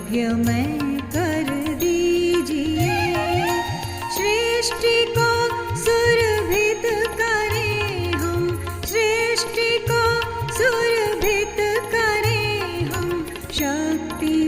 यज्ञमय कर दीजिए। सृष्टि को सुरभित करें हम, सृष्टि को सुरभित करें हम, शक्ति